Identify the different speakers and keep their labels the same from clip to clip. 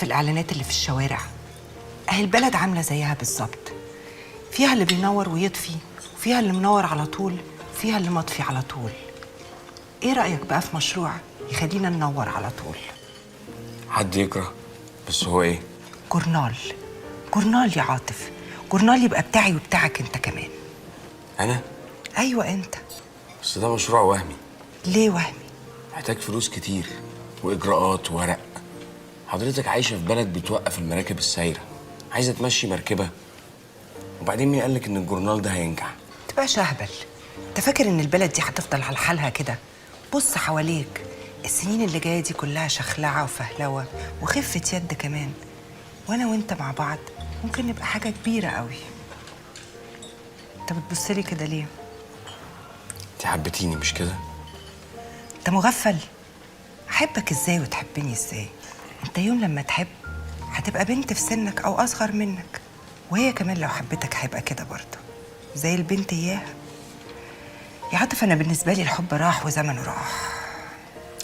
Speaker 1: في الإعلانات اللي في الشوارع. أهي البلد عاملة زيها بالظبط، فيها اللي بينور ويطفي، وفيها اللي منور على طول، وفيها اللي مطفي على طول. إيه رأيك بقى في مشروع يخلينا ننور على طول؟
Speaker 2: حد يكره، بس هو إيه؟
Speaker 1: جورنال. جورنال يا عاطف، جورنال يبقى بتاعي وبتاعك أنت كمان.
Speaker 2: أنا؟
Speaker 1: أيوة أنت.
Speaker 2: بس ده مشروع وهمي.
Speaker 1: ليه وهمي؟
Speaker 2: محتاج فلوس كتير وإجراءات وورق. حضرتك عايشة في بلد بتوقف المراكب السايرة، عايزة تمشي مركبة. وبعدين مين قالك إن الجورنال ده هينجح؟
Speaker 1: تبقاش أهبل. أنت فاكر إن البلد دي هتفضل على حالها كده؟ بص حواليك، السنين اللي جاية دي كلها شخلعة وفهلوة وخفة يد كمان، وأنا وأنت مع بعض ممكن نبقى حاجة كبيرة قوي. أنت بتبصلي كده ليه؟
Speaker 2: أنت حبيتيني مش كده؟
Speaker 1: أنت مغفل؟ أحبك إزاي وتحبني إزاي؟ أنت يوم لما تحب هتبقى بنت في سنك أو أصغر منك، وهي كمان لو حبتك هيبقى كده برضه زي البنت إياها. يا عاطف أنا بالنسبة لي الحب راح وزمنه راح.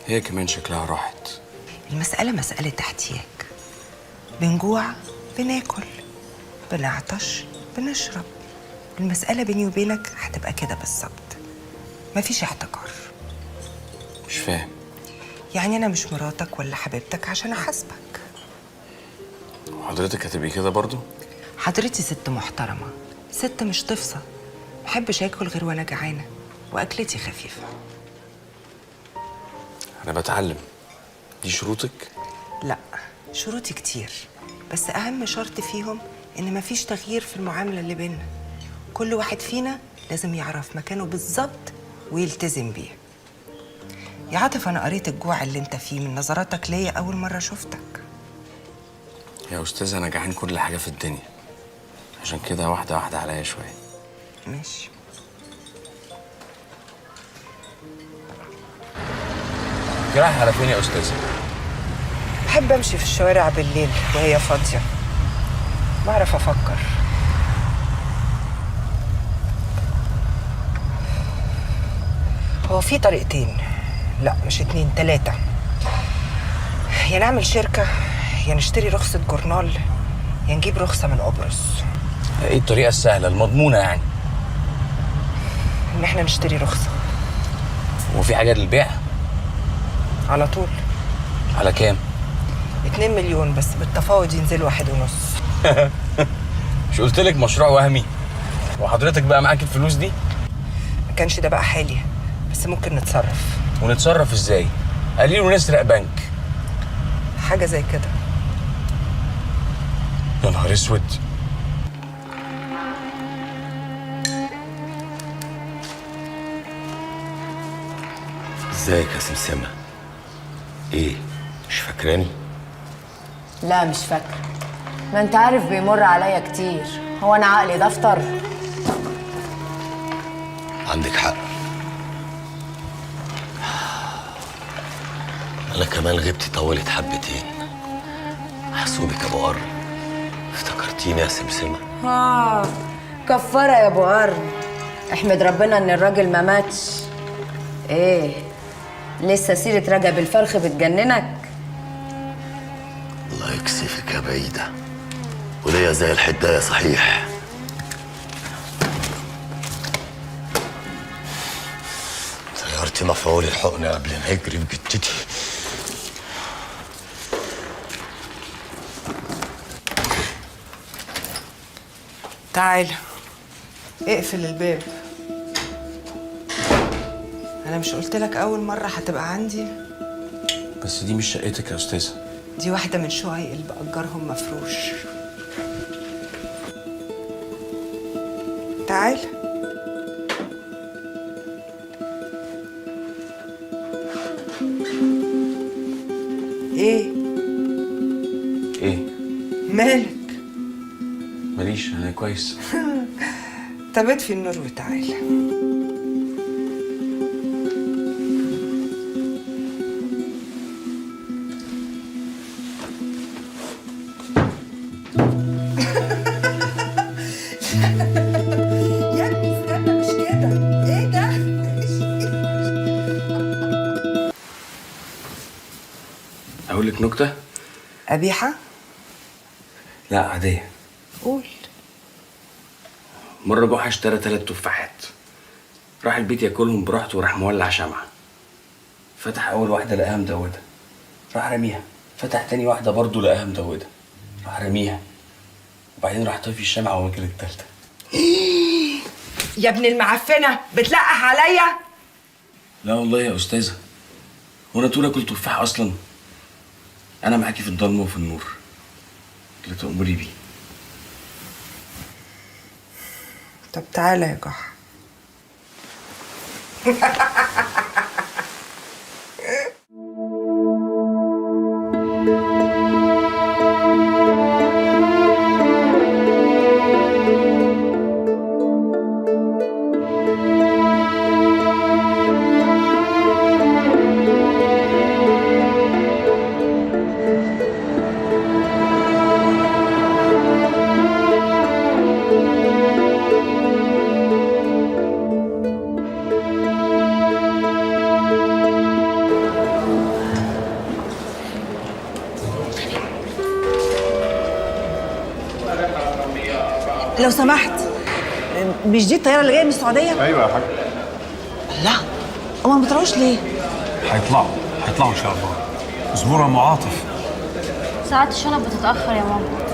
Speaker 2: هي كمان شكلها راحت.
Speaker 1: المسألة مسألة احتياج، بنجوع بناكل، بنعطش بنشرب. المسألة بيني وبينك هتبقى كده بالظبط، مفيش احتكار.
Speaker 2: مش فاهم.
Speaker 1: يعني أنا مش مراتك ولا حبيبتك عشان أحاسبك.
Speaker 2: وحضرتك هتبقي كده برضو؟
Speaker 1: حضرتي ست محترمة، ست مش تفصى، محبش آكل غير وأنا جعانة وأكلتي خفيفة.
Speaker 2: أنا بتعلم. دي شروطك؟
Speaker 1: لا، شروطي كتير، بس أهم شرط فيهم إن مفيش تغيير في المعاملة اللي بينا. كل واحد فينا لازم يعرف مكانه بالظبط ويلتزم بيه. يا عاطف أنا قريت الجوع اللي أنت فيه من نظراتك ليا أول مرة شفتك.
Speaker 2: يا أستاذ أنا جعان كل حاجة في الدنيا، عشان كده واحدة واحدة عليا شوية.
Speaker 1: ماشي.
Speaker 2: رايح على فين يا أستاذة؟
Speaker 1: بحب أمشي في الشوارع بالليل وهي فاضية، بعرف أفكر. هو في طريقتين، لا مش اتنين، تلاتة. يا نعمل شركة، يا نشتري رخصة جورنال، يا نجيب رخصة من قبرص.
Speaker 2: إيه الطريقة السهلة المضمونة يعني؟
Speaker 1: إن إحنا نشتري رخصة.
Speaker 2: وفي حاجة للبيع؟
Speaker 1: على طول.
Speaker 2: على كام؟
Speaker 1: 2 مليون، بس بالتفاوض ينزل 1.5.
Speaker 2: مش قلتلك مشروع وهمي؟ وحضرتك بقى معاك الفلوس دي؟
Speaker 1: ما كانش ده بقى حالي، بس ممكن نتصرف.
Speaker 2: ونتصرف ازاي؟ قليل ونسرق بنك.
Speaker 1: حاجة زي كده.
Speaker 2: يا نهار اسود.
Speaker 3: ازيك يا سمسمة؟ ايه مش فاكراني؟
Speaker 4: لا مش فاكرة، ما انت عارف بيمر عليا كتير، هو انا عقلي دفتر؟
Speaker 3: عندك حق، انا كمان غبتي طولت حبتين. محسوبك يا ابو قرن، افتكرتيني يا سمسمة؟
Speaker 4: كفارة يا ابو قرن، احمد ربنا ان الراجل ما ماتش. ايه لسه سيرة رجب الفرخ بتجننك؟
Speaker 3: الله يكسفك يا بعيدة، وليا زي الحداية صحيح. طيرتي مفعول الحقن قبل ما يجري بجدتي.
Speaker 1: تعال اقفل الباب. انا مش قلت لك اول مرة هتبقى عندي؟
Speaker 2: بس دي مش شقتك يا أستاذة.
Speaker 1: دي واحدة من شقق اللي بأجرهم مفروش. تعال. ايه؟
Speaker 2: ايه؟
Speaker 1: مالك؟
Speaker 2: ماليش، أنا كويس.
Speaker 1: طب اطفي النور وتعال. يا ابني استنى، مش كده. ايه ده؟
Speaker 2: أقول لك نكتة؟
Speaker 1: قبيحة؟
Speaker 2: لا عاديه.
Speaker 1: قول.
Speaker 2: مره جحا اشترى 3 تفاحات، راح البيت ياكلهم براحته وراح مولع شمعه. فتح اول واحده لقاها مدوده، راح رميها. فتح تاني واحده برضه لقاها مدوده، راح رميها. وبعدين راح طفي الشمعه وماكل التالته.
Speaker 1: يا ابن المعفنه بتلقح عليا.
Speaker 2: لا والله يا استاذه، هو انا طول اكل تفاح اصلا؟ انا معاكي في الضلمه وفي النور اللي تأمري بيه.
Speaker 1: طب تعالى يا جحا.
Speaker 5: لو سمحت، مش دي الطياره اللي جايه من السعوديه؟
Speaker 6: ايوه يا حاج.
Speaker 5: لا، هما ما بيطلعوش ليه؟
Speaker 6: هيطلعوا ان شاء الله. اصبروا يا معاطف.
Speaker 7: ساعات الشنط بتتأخر يا ماما.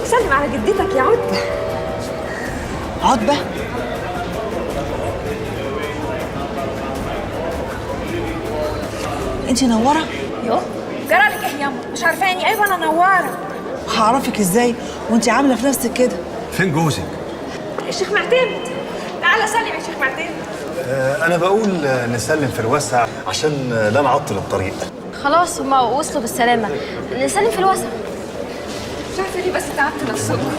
Speaker 8: سلم على جدتك يا عتبة.
Speaker 5: عتبه؟ انت نوره؟
Speaker 8: يوه جرالك ايه ياما؟ مش عارفاني؟ ايوه انا نوارة.
Speaker 5: هعرفك ازاي وانت عامله في نفسك كده؟
Speaker 6: فين جوزك؟
Speaker 8: الشيخ معتمد، تعالى سلم يا شيخ معتمد.
Speaker 9: أنا بقول نسلم في الوسع عشان لا نعطل الطريق.
Speaker 7: خلاص هما وصلوا بالسلامة، نسلم في الوسط.
Speaker 8: مش عارفة ليه بس تعبت نفسكم.